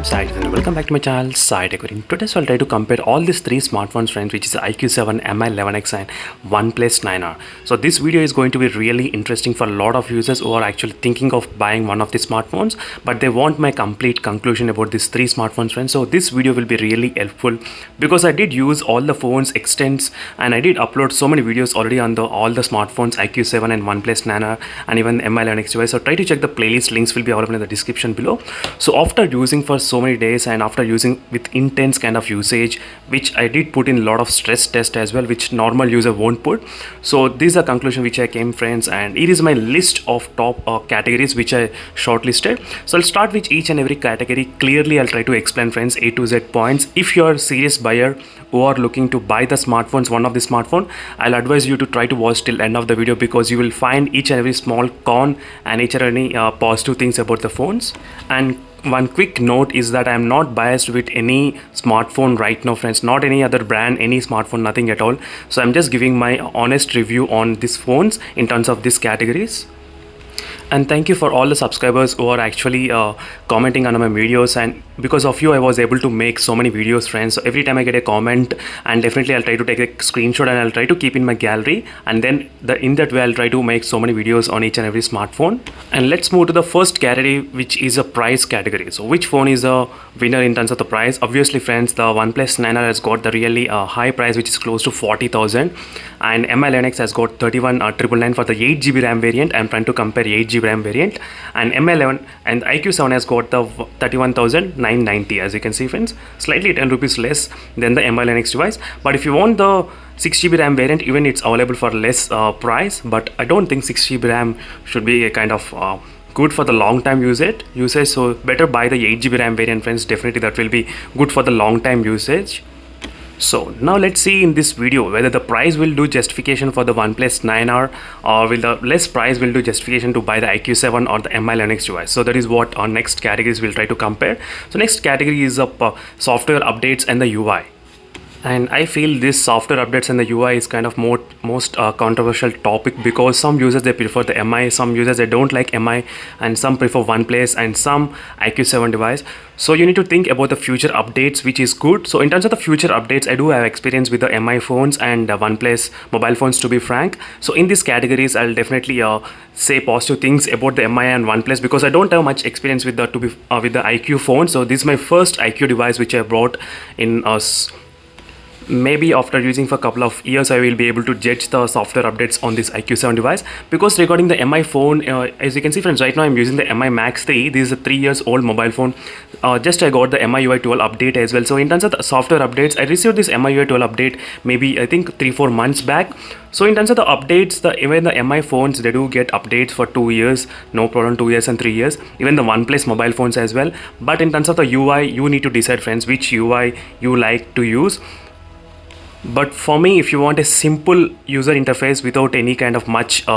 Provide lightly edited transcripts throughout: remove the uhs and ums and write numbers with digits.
Sai and welcome back to my channel Sai Tech. Today I'll try to compare all these three smartphones friends, which is iQOO7, Mi11X and OnePlus 9R. So this video is going to be really interesting for a lot of users who are actually thinking of buying one of the smartphones, but they want my complete conclusion about these three smartphones friends. So this video will be really helpful because I did use all the phones extents and I did upload so many videos already on all the smartphones iQOO7 and OnePlus 9R and even Mi11X device. So try to check the playlist, links will be available in the description below. So after using for so many days and after using with intense kind of usage, which I did put in a lot of stress test as well, which normal user won't put. So this is a conclusion which I came friends, and it is my list of top categories which I shortlisted. So I'll start with each and every category. Clearly I'll try to explain friends A to Z points. If you're a serious buyer who are looking to buy the smartphones, one of the smartphone, I'll advise you to try to watch till end of the video because you will find each and every small con and each and any positive things about the phones. And one quick note is that I am not biased with any smartphone right now friends, not any other brand, any smartphone, nothing at all. So I'm just giving my honest review on these phones in terms of these categories. And thank you for all the subscribers who are actually commenting on my videos, and because of you I was able to make so many videos friends. So every time I get a comment, and definitely I'll try to take a screenshot and I'll try to keep in my gallery, and then in that way I'll try to make so many videos on each and every smartphone. And let's move to the first category, which is a price category. So which phone is a winner in terms of the price? Obviously friends, the OnePlus 9R has got the really high price, which is close to 40,000, and Mi11X has got 31,999 for the 8GB RAM variant. I'm trying to compare 8GB RAM variant, and Mi11 and iQOO7 has got the 31,990. As you can see friends, slightly 10 rupees less than the Mi11X device. But if you want the 6GB RAM variant, even it's available for less price, but I don't think 6GB RAM should be a kind of good for the long time usage. So better buy the 8GB RAM variant friends. Definitely that will be good for the long time usage. So now let's see in this video whether the price will do justification for the OnePlus 9R, or will the less price will do justification to buy the iQOO7 or the Mi11X device. So that is what our next categories will try to compare. So next category is software updates and the UI. And I feel this software updates and the UI is kind of most controversial topic, because some users they prefer the Mi, some users they don't like Mi, and some prefer OnePlus and some iQOO7 device. So you need to think about the future updates, which is good. So in terms of the future updates, I do have experience with the Mi phones and OnePlus mobile phones, to be frank. So in these categories I'll definitely say positive things about the Mi and OnePlus, because I don't have much experience with the with the iQOO phone. So this is my first iQOO device which I brought in maybe after using for a couple of years I will be able to judge the software updates on this iQOO7 device. Because regarding the Mi phone, as you can see friends, right now I'm using the Mi Max 3. This is a 3 years old mobile phone. Just I got the MIUI 12 update as well. So in terms of the software updates, I received this MIUI 12 update maybe I think 3-4 months back. So in terms of the updates, even the Mi phones, they do get updates for 2 years, no problem, 2 years and 3 years. Even the OnePlus mobile phones as well. But in terms of the UI, you need to decide friends which UI you like to use. But for me, if you want a simple user interface without any kind of much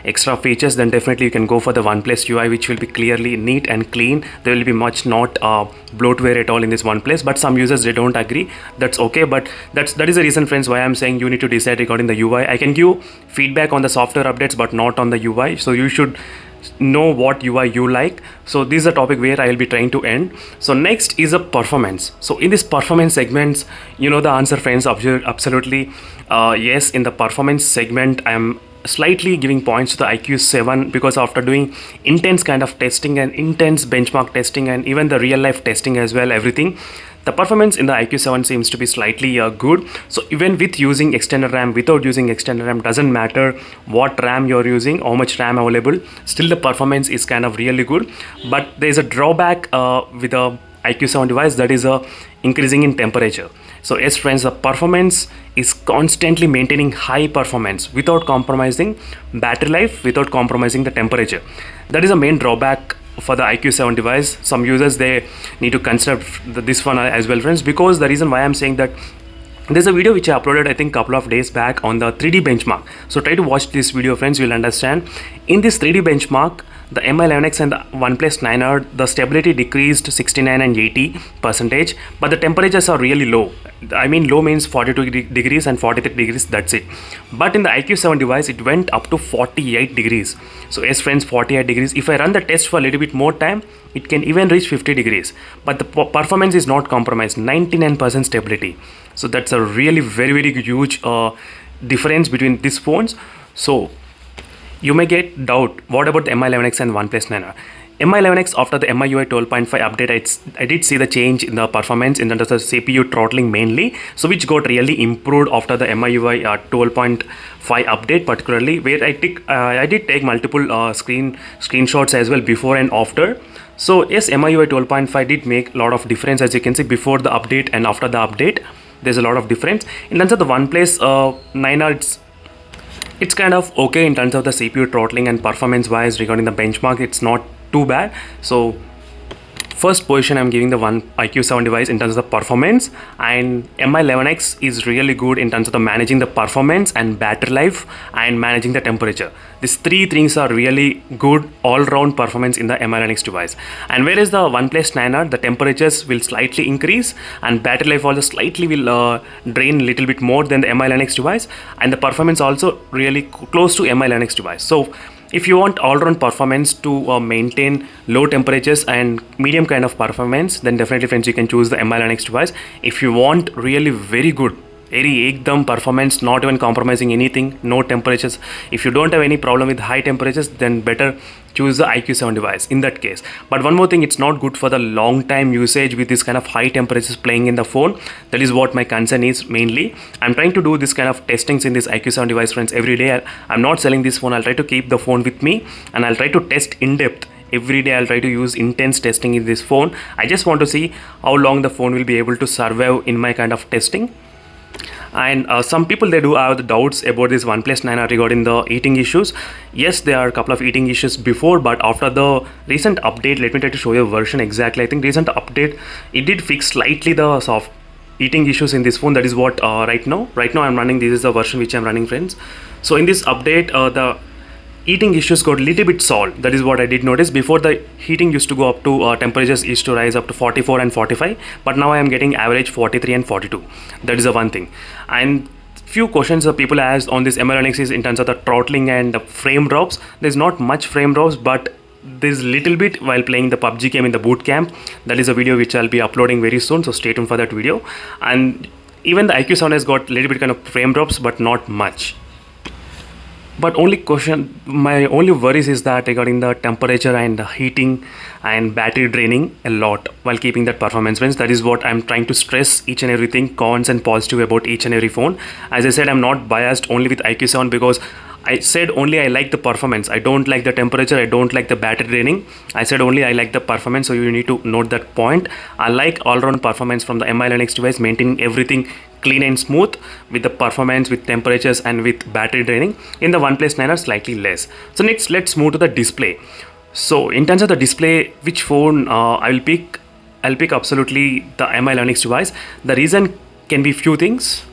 extra features, then definitely you can go for the OnePlus UI, which will be clearly neat and clean. There will be much not bloatware at all in this OnePlus. But some users, they don't agree. That's okay. But that is the reason friends why I'm saying you need to decide regarding the UI. I can give feedback on the software updates but not on the UI. So you should know what UI you like. So this is a topic where I will be trying to end. So next is a performance. So in this performance segments, you know the answer friends, absolutely yes. In the performance segment, I am slightly giving points to the iQOO7, because after doing intense kind of testing and intense benchmark testing and even the real life testing as well, everything, the performance in the iQOO7 seems to be slightly good. So even with using extended RAM, without using extended RAM, doesn't matter what RAM you're using, how much RAM available, still the performance is kind of really good. But there is a drawback with the iQOO7 device, that is increasing in temperature. So yes friends, the performance is constantly maintaining high performance without compromising battery life, without compromising the temperature. That is a main drawback for the iQOO7 device. Some users, they need to consider this one as well friends, because the reason why I'm saying that, there's a video which I uploaded I think couple of days back on the 3D benchmark. So try to watch this video friends, you'll understand. In this 3D benchmark, the MI11X and the OnePlus 9R, the stability decreased 69 and 80%, but the temperatures are really low. I mean, low means 42 degrees and 43 degrees, that's it. But in the IQ7 device, it went up to 48 degrees. So yes friends, 48 degrees. If I run the test for a little bit more time, it can even reach 50 degrees. But the performance is not compromised, 99% stability. So that's a really very huge difference between these phones. So you may get doubt, what about the MI11X and OnePlus 9R? MI11X, after the MIUI 12.5 update, I did see the change in the performance in terms of the CPU throttling mainly, so which got really improved after the MIUI 12.5 update, particularly where I did take multiple screenshots as well before and after. So yes, MIUI 12.5 did make a lot of difference, as you can see, before the update and after the update. There's a lot of difference. In terms of the OnePlus 9R, it's kind of okay in terms of the CPU throttling, and performance wise regarding the benchmark, it's not too bad. So first position I'm giving the one IQ7 device in terms of the performance, and MI11X is really good in terms of the managing the performance and battery life and managing the temperature. These three things are really good all-round performance in the MI11X device. And whereas the OnePlus 9R, the temperatures will slightly increase and battery life also slightly will drain a little bit more than the MI11X device, and the performance also really close to MI11X device. So if you want all-round performance to maintain low temperatures and medium kind of performance, then definitely friends, you can choose the MI11X device. If you want really very good, very ekdam performance, not even compromising anything, no temperatures, if you don't have any problem with high temperatures, then better choose the IQ7 device in that case. But one more thing, it's not good for the long time usage with this kind of high temperatures playing in the phone. That is what my concern is mainly. I'm trying to do this kind of testings in this IQ7 device friends every day. I'm not selling this phone, I'll try to keep the phone with me and I'll try to test in depth. Every day I'll try to use intense testing in this phone. I just want to see how long the phone will be able to survive in my kind of testing. And some people, they do have the doubts about this OnePlus 9R regarding the heating issues. Yes, there are a couple of heating issues before, but after the recent update, let me try to show you a version exactly. I think recent update, it did fix slightly the soft heating issues in this phone. That is what right now I'm running. This is the version which I'm running friends. So in this update, the heating issues got a little bit solved. That is what I did notice. Before, the heating used to go up to temperatures used to rise up to 44 and 45, but now I am getting average 43 and 42. That is the one thing. And few questions that people asked on this MI11X is in terms of the throttling and the frame drops. There's not much frame drops, but there's little bit while playing the PUBG game in the boot camp. That is a video which I'll be uploading very soon, so stay tuned for that video. And even the IQ7 has got a little bit kind of frame drops, but not much. But my only worries is that regarding the temperature and the heating and battery draining a lot while keeping that performance friends. That is what I'm trying to stress, each and everything, cons and positive about each and every phone. As I said, I'm not biased only with IQ7 because I said only I like the performance. I don't like the temperature, I don't like the battery draining. I said only I like the performance, so you need to note that point. I like all-round performance from the MI11X device, maintaining everything clean and smooth with the performance, with temperatures and with battery draining. In the OnePlus 9 are slightly less. So next, let's move to the display. So in terms of the display, which phone I'll pick absolutely the MI11X device. The reason can be few things.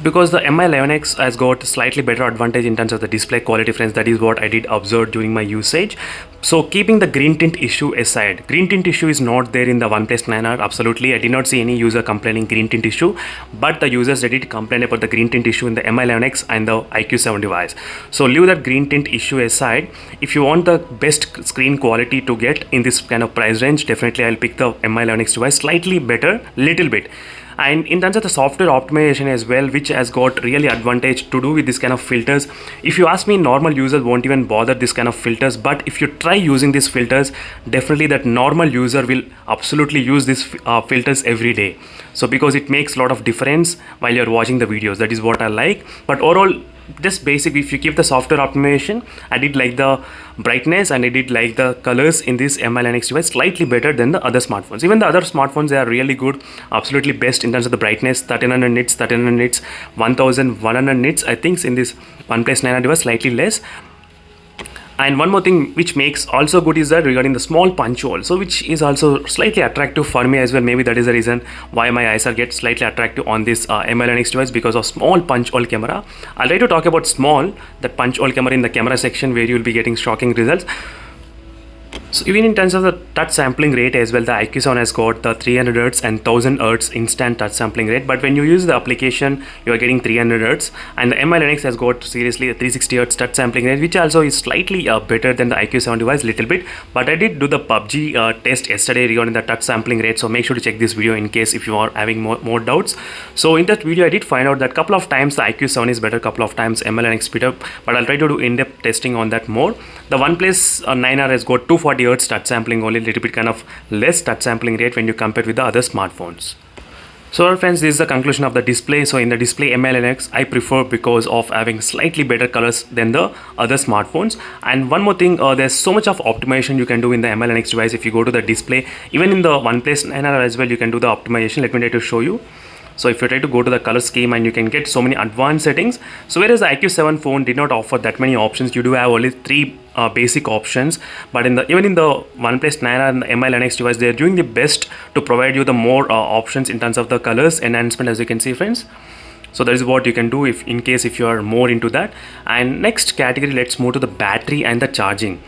Because the MI11X has got slightly better advantage in terms of the display quality friends. That is what I did observe during my usage. So keeping the green tint issue aside, green tint issue is not there in the OnePlus 9R. Absolutely, I did not see any user complaining green tint issue, but the users did complain about the green tint issue in the MI11X and the IQ7 device. So leave that green tint issue aside. If you want the best screen quality to get in this kind of price range, definitely I'll pick the MI11X device, slightly better, little bit. And in terms of the software optimization as well, which has got really advantage to do with this kind of filters. If you ask me, normal users won't even bother this kind of filters, but if you try using these filters, definitely that normal user will absolutely use these filters every day. So because it makes a lot of difference while you're watching the videos. That is what I like. But overall, just basic, if you keep the software optimization, I did like the brightness and I did like the colors in this MI11X device slightly better than the other smartphones. Even the other smartphones, they are really good, absolutely best in terms of the brightness, 1300 nits, 1100 nits. I think in this OnePlus 9R device slightly less. And one more thing which makes also good is that regarding the small punch hole, so which is also slightly attractive for me as well. Maybe that is the reason why my eyes are get slightly attractive on this MI11X device, because of small punch hole camera. I'll try to talk about that punch hole camera in the camera section, where you will be getting shocking results. So even in terms of the touch sampling rate as well, the IQ7 has got the 300 Hz and 1000 Hz instant touch sampling rate. But when you use the application, you are getting 300 Hz, and the MI11X has got seriously a 360 Hz touch sampling rate, which also is slightly better than the IQ7 device, little bit. But I did do the PUBG test yesterday regarding the touch sampling rate, so make sure to check this video in case if you are having more doubts. So in that video, I did find out that couple of times the IQ7 is better, couple of times MI11X better. But I'll try to do in-depth testing on that more. The OnePlus 9R has got 240 Hz touch sampling, only a little bit kind of less touch sampling rate when you compare with the other smartphones. So friends, this is the conclusion of the display. So in the display, MI11X I prefer because of having slightly better colors than the other smartphones. And one more thing, there's so much of optimization you can do in the MI11X device. If you go to the display, even in the OnePlus 9R as well, you can do the optimization. Let me try to show you. So if you try to go to the color scheme, and you can get so many advanced settings. So whereas the IQ7 phone did not offer that many options, you do have only 3 basic options. But even in the OnePlus 9R and the MI11X device, they are doing the best to provide you the more options in terms of the colors enhancement, as you can see, friends. So that is what you can do if you are more into that. And next category, let's move to the battery and the charging.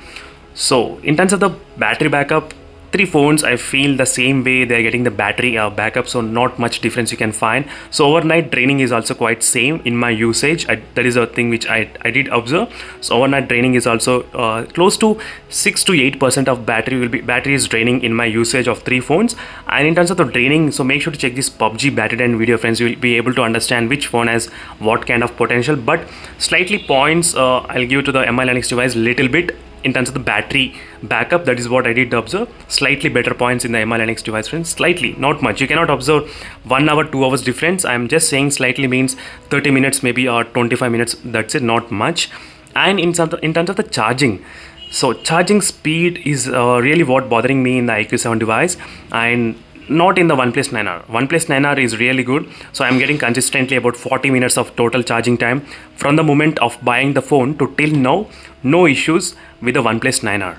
So in terms of the battery backup, 3 phones I feel the same way, they're getting the battery backup, so not much difference you can find. So overnight draining is also quite same in my usage. That is a thing which I did observe. So overnight draining is also close to 6 to 8% of battery is draining in my usage of 3 phones. And in terms of the draining, so make sure to check this PUBG battery drain video, friends. You will be able to understand which phone has what kind of potential. But slightly points I'll give to the MI11X device little bit. In terms of the battery backup, that is what I did observe. Slightly better points in the MI11X device, friends. Slightly, not much. You cannot observe 1 hour, 2 hours difference. I'm just saying slightly means 30 minutes maybe, or 25 minutes. That's it, not much. And in terms of the charging, so charging speed is really what bothering me in the IQ7 device, and not in the OnePlus 9R. OnePlus 9R is really good. So I'm getting consistently about 40 minutes of total charging time from the moment of buying the phone to till now. No issues with the OnePlus 9R.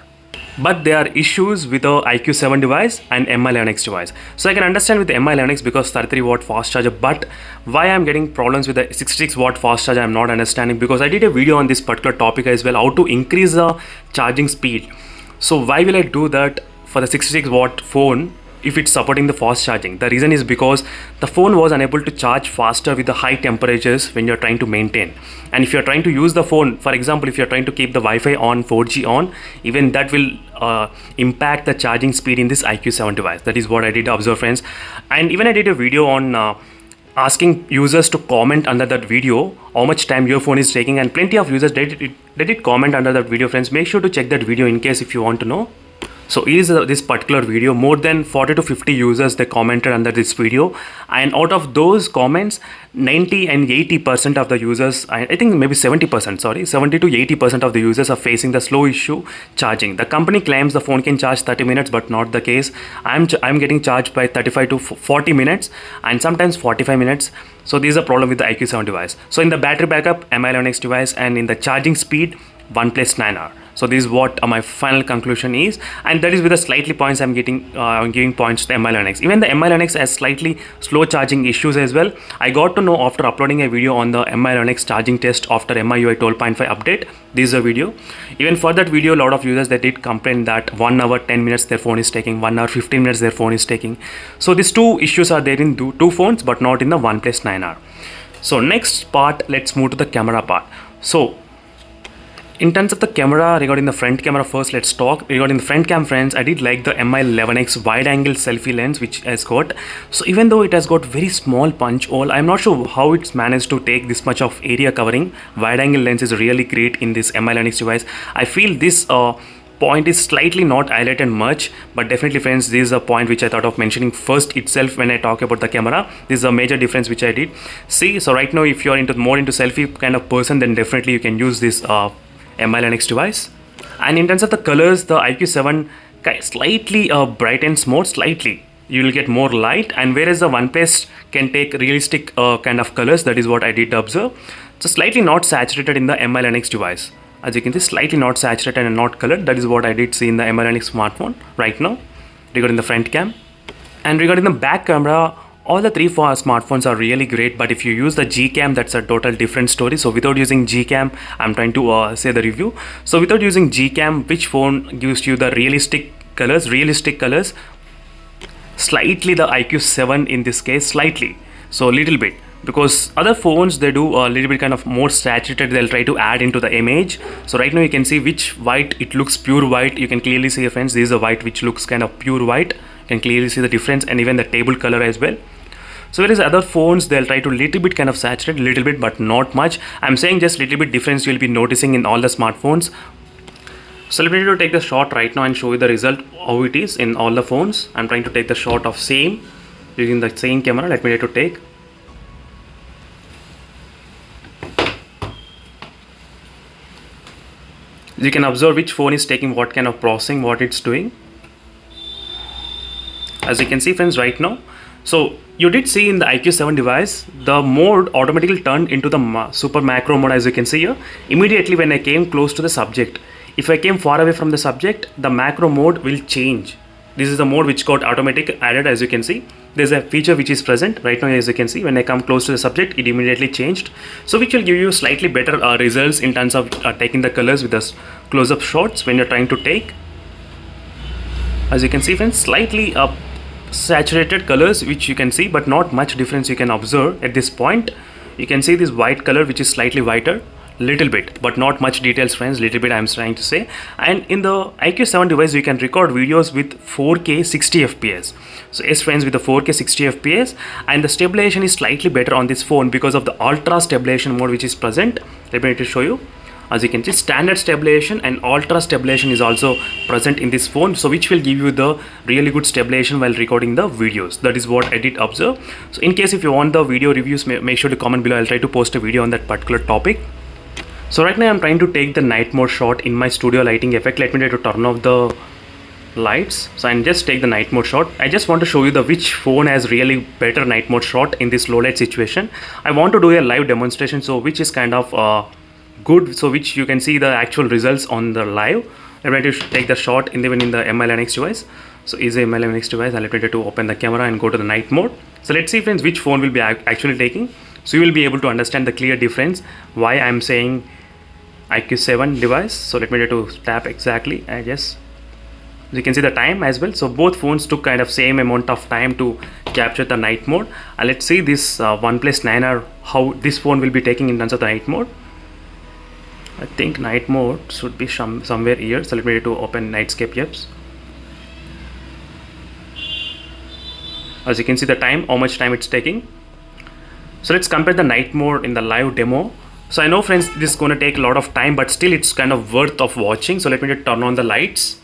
But there are issues with the IQ7 device and MI11X device. So I can understand with the MI11X because 33 watt fast charger, but why I'm getting problems with the 66 watt fast charger, I'm not understanding, because I did a video on this particular topic as well, how to increase the charging speed. So why will I do that for the 66 watt phone if it's supporting the fast charging? The reason is because the phone was unable to charge faster with the high temperatures when you're trying to maintain. And if you're trying to use the phone, for example, if you're trying to keep the Wi-Fi on, 4G on, even that will impact the charging speed in this IQ7 device. That is what I did observe, friends. And even I did a video on asking users to comment under that video how much time your phone is taking, and plenty of users did comment under that video, friends. Make sure to check that video in case if you want to know. So is this particular video, more than 40 to 50 users they commented under this video, and out of those comments 90 and 80% of the users, I think maybe 70%, sorry, 70 to 80% of the users are facing the slow issue charging. The company claims the phone can charge 30 minutes, but not the case. I'm getting charged by 35 to 40 minutes and sometimes 45 minutes. So this is a problem with the IQ7 device. So in the battery backup, MI11X device, and in the charging speed, OnePlus 9R. So this is what my final conclusion is, and that is with the slightly points I'm giving points to the MI11X. Even the MI11X has slightly slow charging issues as well. I got to know after uploading a video on the MI11X charging test after MIUI 12.5 update. This is a video. Even for that video, a lot of users they did complain that 1 hour 10 minutes their phone is taking, 1 hour 15 minutes their phone is taking. So these two issues are there in two phones, but not in the OnePlus 9R. So next part, let's move to the camera part. So in terms of the camera, regarding the front camera first, let's talk. Regarding the front cam, friends, I did like the MI11X wide angle selfie lens which has got. So even though it has got very small punch hole, I'm not sure how it's managed to take this much of area covering. Wide angle lens is really great in this MI11X device. I feel this point is slightly not highlighted much, but definitely, friends, this is a point which I thought of mentioning first itself when I talk about the camera. This is a major difference which I did see. So right now, if you're more into selfie kind of person, then definitely you can use this MI11X device. And in terms of the colors, the IQ7 slightly brightens more, slightly you will get more light, and whereas the OnePlus can take realistic kind of colors. That is what I did observe. So slightly not saturated in the MI11X device. As you can see, slightly not saturated and not colored. That is what I did see in the MI11X smartphone right now regarding the front cam. And regarding the back camera, all the three smartphones are really great, but if you use the Gcam, that's a total different story. So without using Gcam, I'm trying to say the review. So without using Gcam, which phone gives you the realistic colors? Slightly the IQ7 in this case, slightly. So a little bit, because other phones, they do a little bit kind of more saturated, they'll try to add into the image. So right now you can see which white, it looks pure white. You can clearly see, friends, this is a white which looks kind of pure white. You can clearly see the difference, and even the table color as well. So whereas other phones, they'll try to little bit kind of saturate, little bit, but not much. I'm saying just little bit difference you'll be noticing in all the smartphones. So let me to take the shot right now and show you the result how it is in all the phones. I'm trying to take the shot of same using the same camera. Let me to take. You can observe which phone is taking what kind of processing, what it's doing. As you can see, friends, right now. So you did see in the IQ7 device, the mode automatically turned into the super macro mode, as you can see here. Immediately when I came close to the subject, if I came far away from the subject, the macro mode will change. This is the mode which got automatic added, as you can see. There's a feature which is present right now, as you can see. When I come close to the subject, it immediately changed. So which will give you slightly better results in terms of taking the colors with the close-up shots when you're trying to take. As you can see, friends, slightly saturated colors which you can see, but not much difference you can observe at this point. You can see this white color which is slightly whiter, little bit, but not much details, friends, little bit I'm trying to say. And in the IQ7 device, you can record videos with 4K 60 fps. So yes, friends, with the 4K 60 fps, and the stabilization is slightly better on this phone because of the ultra stabilization mode which is present. Let me show you. As you can see, standard stabilization and ultra stabilization is also present in this phone, so which will give you the really good stabilization while recording the videos. That is what I did observe. So in case if you want the video reviews, make sure to comment below. I'll try to post a video on that particular topic. So right now I'm trying to take the night mode shot in my studio lighting effect. Let me try to turn off the lights, so I just take the night mode shot. I just want to show you the which phone has really better night mode shot in this low light situation. I want to do a live demonstration, so which is kind of good, so which you can see the actual results on the live. I'm ready to take the shot even in the MI11X device. So is the MI11X device. I'll try to open the camera and go to the night mode. So let's see, friends, which phone will be actually taking. So you will be able to understand the clear difference why I'm saying IQ7 device. So let me try to tap exactly. I just, you can see the time as well. So both phones took kind of same amount of time to capture the night mode. And let's see this OnePlus 9R, how this phone will be taking in terms of the night mode. I think night mode should be somewhere here. So let me to open Nightscape apps. As you can see the time, how much time it's taking. So let's compare the night mode in the live demo. So I know, friends, this is going to take a lot of time, but still it's kind of worth of watching. So let me just turn on the lights.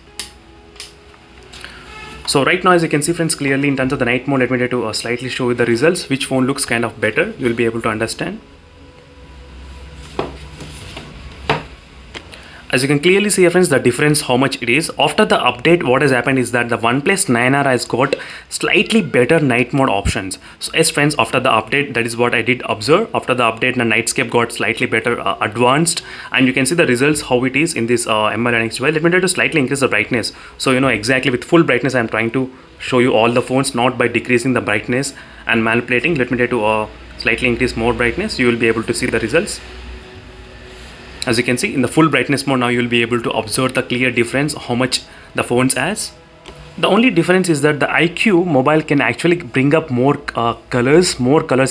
So right now, as you can see, friends, clearly in terms of the night mode, let me try to slightly show you the results. Which phone looks kind of better, you will be able to understand. As you can clearly see, friends, the difference how much it is. After the update, what has happened is that the OnePlus 9R has got slightly better night mode options. So yes, friends, after the update, that is what I did observe. After the update, the Nightscape got slightly better advanced, and you can see the results how it is in this MI11X device. Let me try to slightly increase the brightness. So you know exactly with full brightness, I am trying to show you all the phones, not by decreasing the brightness and manipulating. Let me try to slightly increase more brightness. You will be able to see the results. As you can see in the full brightness mode, now you will be able to observe the clear difference how much the phones has. The only difference is that the IQ mobile can actually bring up more colors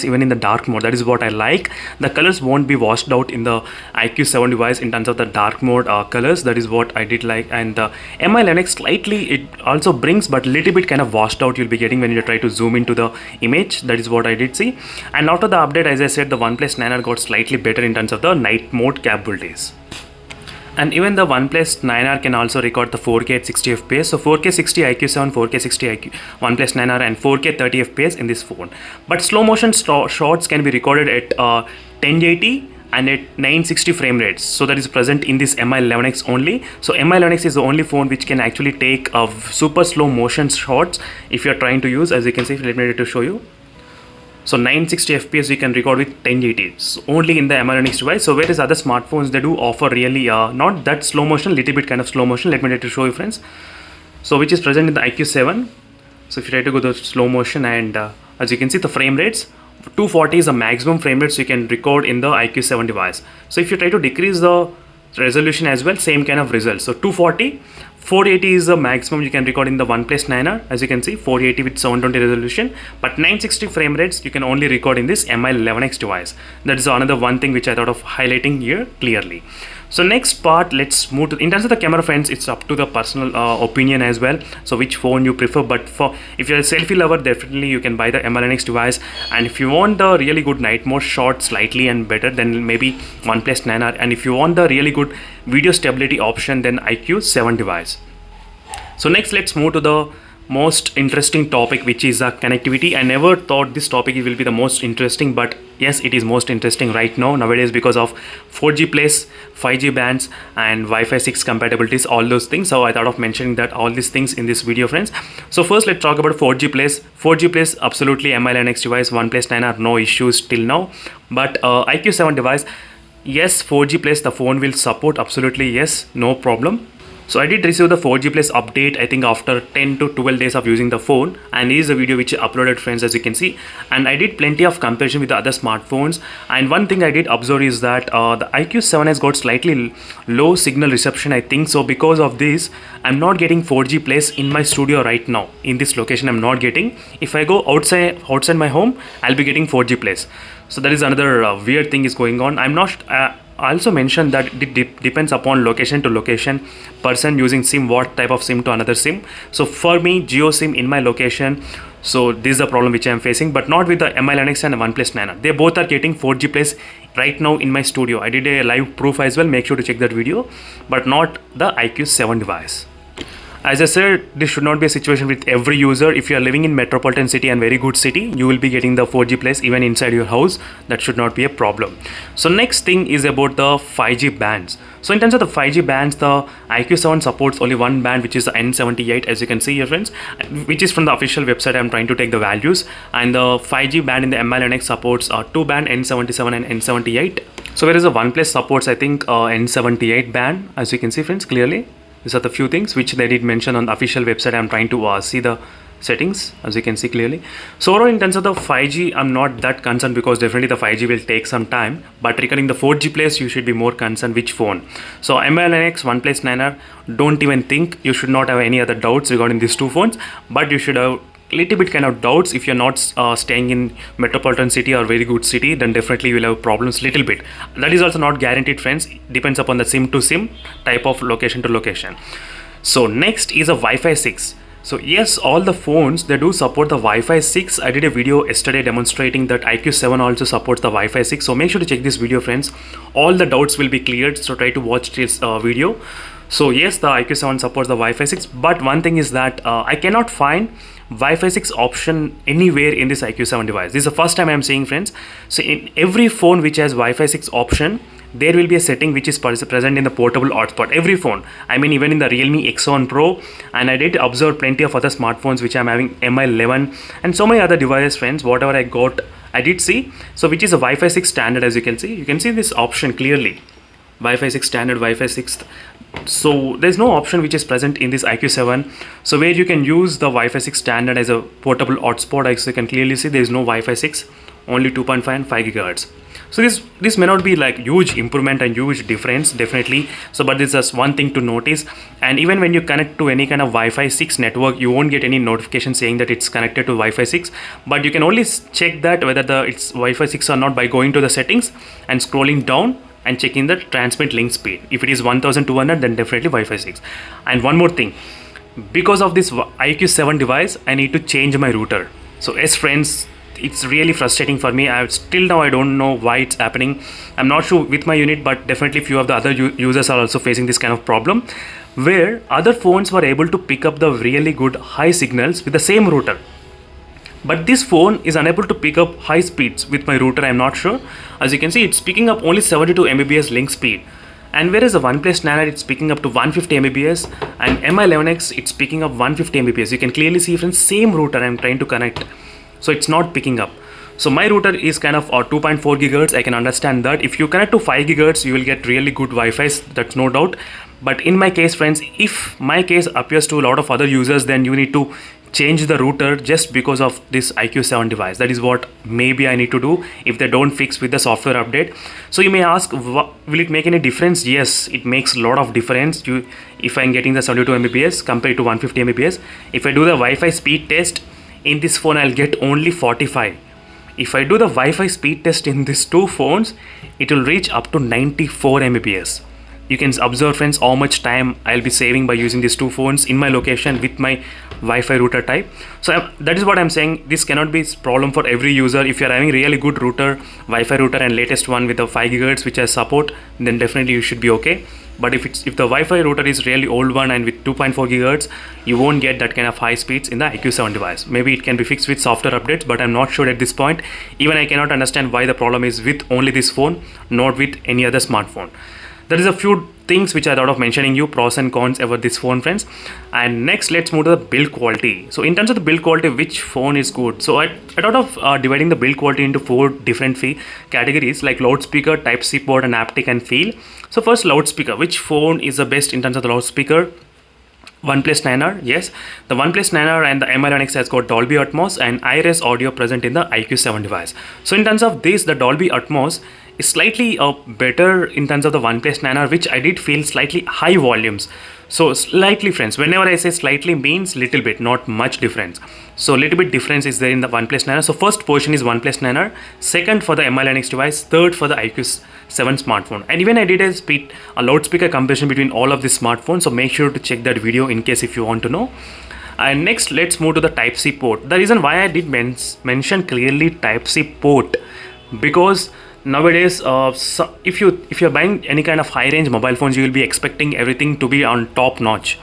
even in the dark mode. That is what I like. The colors won't be washed out in the IQ7 device in terms of the dark mode colors. That is what I did like. And the MI11X slightly it also brings, but little bit kind of washed out you'll be getting when you try to zoom into the image. That is what I did see. And after the update, as I said, the OnePlus 9R got slightly better in terms of the night mode capabilities. And even the OnePlus 9R can also record the 4K at 60 fps. So 4K 60 IQ7, 4K 60 IQ, OnePlus 9R, and 4K 30 fps in this phone. But slow motion shots can be recorded at 1080 and at 960 frame rates. So that is present in this MI11X only. So MI11X is the only phone which can actually take super slow motion shots if you are trying to use. As you can see, let me try to show you. So 960 fps you can record with 1080 only in the MI11X device. So whereas other smartphones, they do offer really not that slow motion, little bit kind of slow motion. Let me try to show you, friends. So which is present in the IQ7. So if you try to go to slow motion, and as you can see, the frame rates 240 is the maximum frame rates you can record in the IQ7 device. So if you try to decrease the resolution as well, same kind of results. So 240, 480 is the maximum you can record in the OnePlus 9R. As you can see, 480 with 720 resolution, but 960 frame rates you can only record in this MI11X device. That is another one thing which I thought of highlighting here clearly. So next part, let's move to, in terms of the camera, friends, it's up to the personal opinion as well. So which phone you prefer, but for if you're a selfie lover, definitely you can buy the MI11X device. And if you want the really good night mode, short slightly and better, then maybe OnePlus 9R. And if you want the really good video stability option, then IQ7 device. So next, let's move to the most interesting topic, which is connectivity. I never thought this topic will be the most interesting, but yes, it is most interesting right now nowadays because of 4G plus 5G bands and Wi-Fi 6 compatibilities, all those things. So I thought of mentioning that all these things in this video, friends. So first, let's talk about 4G plus. 4G plus, absolutely MI11X device, OnePlus 9R, no issues till now. But IQ7 device, yes, 4G plus the phone will support, absolutely yes, no problem. So I did receive the 4G plus update, I think after 10 to 12 days of using the phone, and this is a video which I uploaded, friends, as you can see. And I did plenty of comparison with the other smartphones, and one thing I did observe is that the IQ7 has got slightly low signal reception, I think. So because of this, I'm not getting 4G plus in my studio right now. In this location, I'm not getting. If I go outside my home, I'll be getting 4G plus. So that is another weird thing is going on. I'm not I also mentioned that it depends upon location to location, person using SIM, what type of SIM to another SIM. So for me, Jio SIM in my location, so this is the problem which I am facing, but not with the MI11X and the OnePlus 9R. They both are getting 4G plus right now in my studio. I did a live proof as well, make sure to check that video, but not the IQ7 device. As I said, this should not be a situation with every user. If you are living in metropolitan city and very good city, you will be getting the 4G plus even inside your house. That should not be a problem. So next thing is about the 5G bands. So in terms of the 5G bands, the IQ7 supports only one band, which is the N78, as you can see here, friends, which is from the official website. I'm trying to take the values, and the 5G band in the MI11X supports two band, N77 and N78. So whereas the OnePlus supports, I think, N78 band, as you can see, friends, clearly. These are the few things which they did mention on the official website. I'm trying to see the settings, as you can see clearly. So overall, in terms of the 5G, I'm not that concerned because definitely the 5G will take some time. But regarding the 4G place, you should be more concerned which phone. So MI11X, OnePlus 9R, don't even think. You should not have any other doubts regarding these two phones. But you should have little bit kind of doubts if you're not staying in metropolitan city or very good city, then definitely you will have problems little bit. That is also not guaranteed, friends. Depends upon the SIM to SIM type of location to location. So next is a Wi-Fi 6. So yes, all the phones, they do support the Wi-Fi 6. I did a video yesterday demonstrating that IQ7 also supports the Wi-Fi 6. So make sure to check this video, friends. All the doubts will be cleared. So try to watch this video. So yes, the IQ7 supports the Wi-Fi 6, but one thing is that I cannot find Wi-Fi 6 option anywhere in this IQ7 device. This is the first time I am seeing, friends. So in every phone which has Wi-Fi 6 option, there will be a setting which is present in the portable hotspot. Every phone, I mean even in the Realme X1 Pro, and I did observe plenty of other smartphones which I'm having MI11 and so many other devices, friends. Whatever I got, I did see. So which is a Wi-Fi 6 standard, as you can see. You can see this option clearly. Wi-Fi 6 standard, Wi-Fi 6. So there's no option which is present in this IQ7. So where you can use the Wi-Fi 6 standard as a portable hotspot, as you can clearly see, there is no Wi-Fi 6, only 2.5 and 5 gigahertz. So this may not be like huge improvement and huge difference, definitely. So but this is just one thing to notice. And even when you connect to any kind of Wi-Fi 6 network, you won't get any notification saying that it's connected to Wi-Fi 6. But you can only check that whether it's Wi-Fi 6 or not by going to the settings and scrolling down and checking the transmit link speed. If it is 1200, then definitely Wi-Fi 6. And one more thing, because of this IQ7 device, I need to change my router. So yes, friends, it's really frustrating for me. Still now I don't know why it's happening. I'm not sure with my unit, but definitely few of the other users are also facing this kind of problem, where other phones were able to pick up the really good high signals with the same router. But this phone is unable to pick up high speeds with my router. I'm not sure. As you can see, it's picking up only 72 Mbps link speed. And whereas the OnePlus 9R, it's picking up to 150 Mbps, and MI11X, it's picking up 150 Mbps. You can clearly see, friends, same router I'm trying to connect. So it's not picking up. So my router is kind of 2.4 gigahertz. I can understand that. If you connect to 5 gigahertz, you will get really good Wi-Fi. That's no doubt. But in my case, friends, if my case appears to a lot of other users, then you need to change the router just because of this IQ7 device. That is what maybe I need to do if they don't fix with the software update. So you may ask, will it make any difference? Yes, it makes a lot of difference. If I'm getting the 72 Mbps compared to 150 Mbps, if I do the Wi-Fi speed test in this phone, I'll get only 45. If I do the Wi-Fi speed test in these two phones, it will reach up to 94 Mbps. You can observe, friends, how much time I'll be saving by using these two phones in my location with my Wi-Fi router type. So that is what I'm saying. This cannot be a problem for every user. If you're having really good router, Wi-Fi router and latest one with the 5 GHz which has support, then definitely you should be okay. But if the Wi-Fi router is really old one and with 2.4 GHz, you won't get that kind of high speeds in the IQ7 device. Maybe it can be fixed with software updates, but I'm not sure at this point. Even I cannot understand why the problem is with only this phone, not with any other smartphone. There is a few things which I thought of mentioning you, pros and cons about this phone, friends. And next, let's move to the build quality. So in terms of the build quality, which phone is good? So I thought of dividing the build quality into 4 different categories, like loudspeaker, Type-C port, and haptic and feel. So first, loudspeaker. Which phone is the best in terms of the loudspeaker? OnePlus 9R, yes. The OnePlus 9R and the MI11X has got Dolby Atmos and iRes audio present in the IQ7 device. So in terms of this, the Dolby Atmos is slightly better in terms of the OnePlus 9R, which I did feel slightly high volumes. So slightly, friends, whenever I say slightly means little bit, not much difference. So little bit difference is there in the OnePlus 9R. So first position is OnePlus 9R, second for the MI11X device, third for the IQ7 smartphone. And even I did a loudspeaker comparison between all of these smartphones. So make sure to check that video in case if you want to know. And next, let's move to the Type-C port. The reason why I did mention clearly Type-C port, because nowadays so if you're buying any kind of high range mobile phones, you will be expecting everything to be on top notch,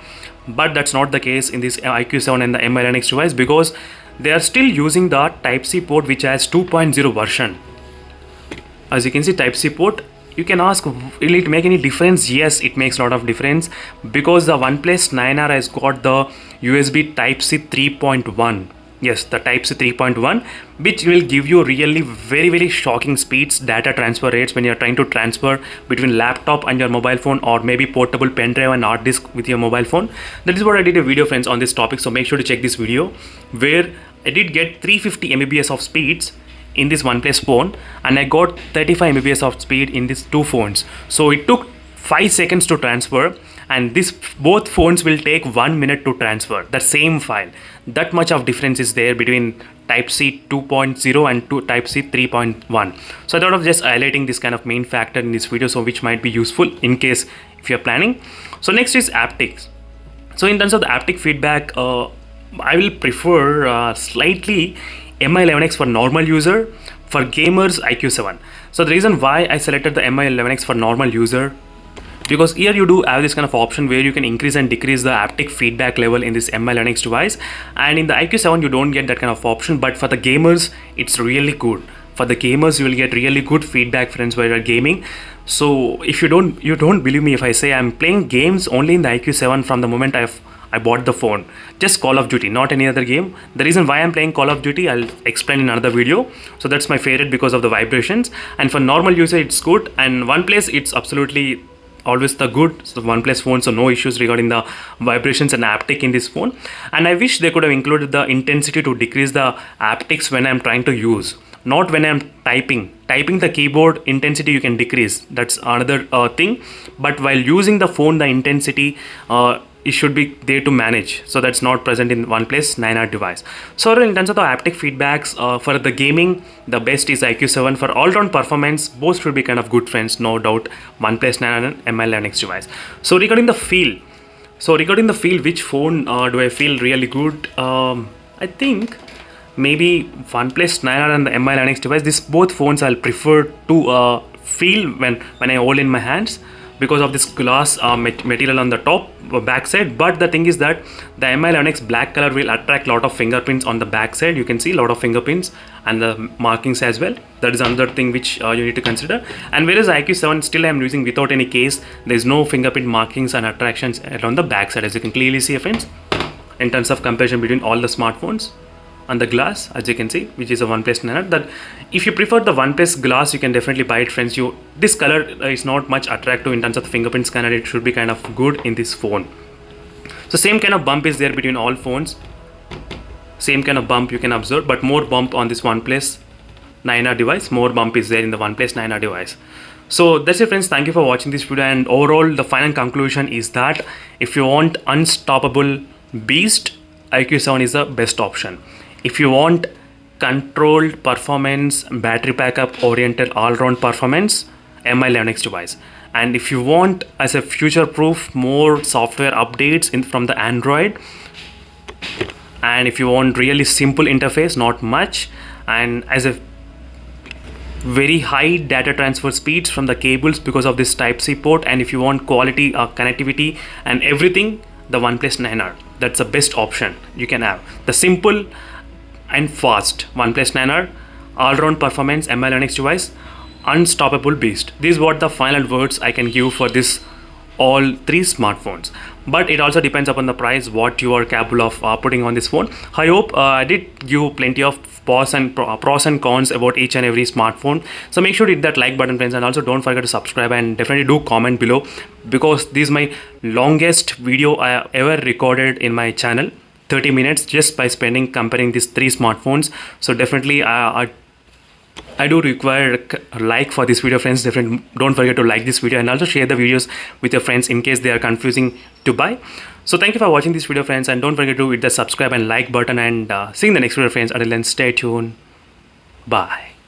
but that's not the case in this IQ7 and the MI11X device, because they are still using the Type-C port which has 2.0 version. As you can see, Type-C port, you can ask, will it make any difference? Yes, it makes a lot of difference, because the OnePlus 9R has got the USB Type-C 3.1. Yes, the Type-C 3.1, which will give you really very shocking speeds, data transfer rates when you're trying to transfer between laptop and your mobile phone, or maybe portable pen drive and hard disk with your mobile phone. That is what I did a video, friends, on this topic. So make sure to check this video where I did get 350 Mbps of speeds in this OnePlus phone, and I got 35 Mbps of speed in these two phones. So it took 5 seconds to transfer, and both phones will take 1 minute to transfer the same file. That much of difference is there between Type-C 2.0 and Type-C 3.1. So I thought of just highlighting this kind of main factor in this video, so which might be useful in case if you're planning. So next is haptics. So in terms of the haptic feedback, I will prefer slightly MI11X for normal user, for gamers IQ7. So the reason why I selected the MI11X for normal user, because here you do have this kind of option where you can increase and decrease the haptic feedback level in this MI11X device, and in the IQ7 you don't get that kind of option, but for the gamers it's really good. For the gamers, you will get really good feedback, friends, while you're gaming. So if you don't believe me if I say I'm playing games only in the IQ7 from the moment I bought the phone, just Call of Duty, not any other game. The reason why I'm playing Call of Duty, I'll explain in another video. So that's my favorite because of the vibrations, and for normal user it's good, and OnePlus it's absolutely always the good. So OnePlus phone, so no issues regarding the vibrations and haptic in this phone. And I wish they could have included the intensity to decrease the haptics when I'm trying to use, not when I'm typing the keyboard intensity you can decrease, that's another thing, but while using the phone the intensity it should be there to manage. So that's not present in OnePlus 9R device. So in terms of the haptic feedbacks, for the gaming, the best is IQ7. For all-round performance, both should be kind of good, friends, no doubt, OnePlus 9R and MI11X device. So regarding the feel, which phone do I feel really good? I think maybe OnePlus 9R and the MI11X device, these both phones I'll prefer to feel when I hold in my hands, because of this glass material on the top back side. But the thing is that the MI11X black color will attract a lot of fingerprints on the back side. You can see a lot of fingerprints and the markings as well. That is another thing which you need to consider. And whereas IQ7 still I'm using without any case, there is no fingerprint markings and attractions on the back side, as you can clearly see, friends, in terms of comparison between all the smartphones. on the glass, as you can see, which is a OnePlus 9R. That if you prefer the OnePlus glass, you can definitely buy it, friends. This color is not much attractive in terms of the fingerprint scanner. It should be kind of good in this phone. So same kind of bump is there between all phones. Same kind of bump you can observe, but more bump on this OnePlus 9R device. More bump is there in the OnePlus 9R device. So that's it, friends. Thank you for watching this video. And overall, the final conclusion is that if you want unstoppable beast, IQ7 is the best option. If you want controlled performance, battery backup oriented all-round performance, Mi11X device. And if you want as a future-proof more software updates from the Android, and if you want really simple interface, not much, and as a very high data transfer speeds from the cables because of this Type-C port, and if you want quality connectivity and everything, the OnePlus 9R, that's the best option you can have. The simple and fast OnePlus 9R, all-round performance, Mi11X device, unstoppable beast. These are what the final words I can give for this all three smartphones, but it also depends upon the price, what you are capable of putting on this phone. I hope I did give plenty of pros and cons about each and every smartphone. So make sure to hit that like button, friends, and also don't forget to subscribe, and definitely do comment below, because this is my longest video I have ever recorded in my channel, 30 minutes just by comparing these three smartphones. So definitely I do require a like for this video, friends. Definitely don't forget to like this video and also share the videos with your friends in case they are confusing to buy. So thank you for watching this video, friends, and don't forget to hit the subscribe and like button, and see you in the next video, friends. Until then, stay tuned. Bye.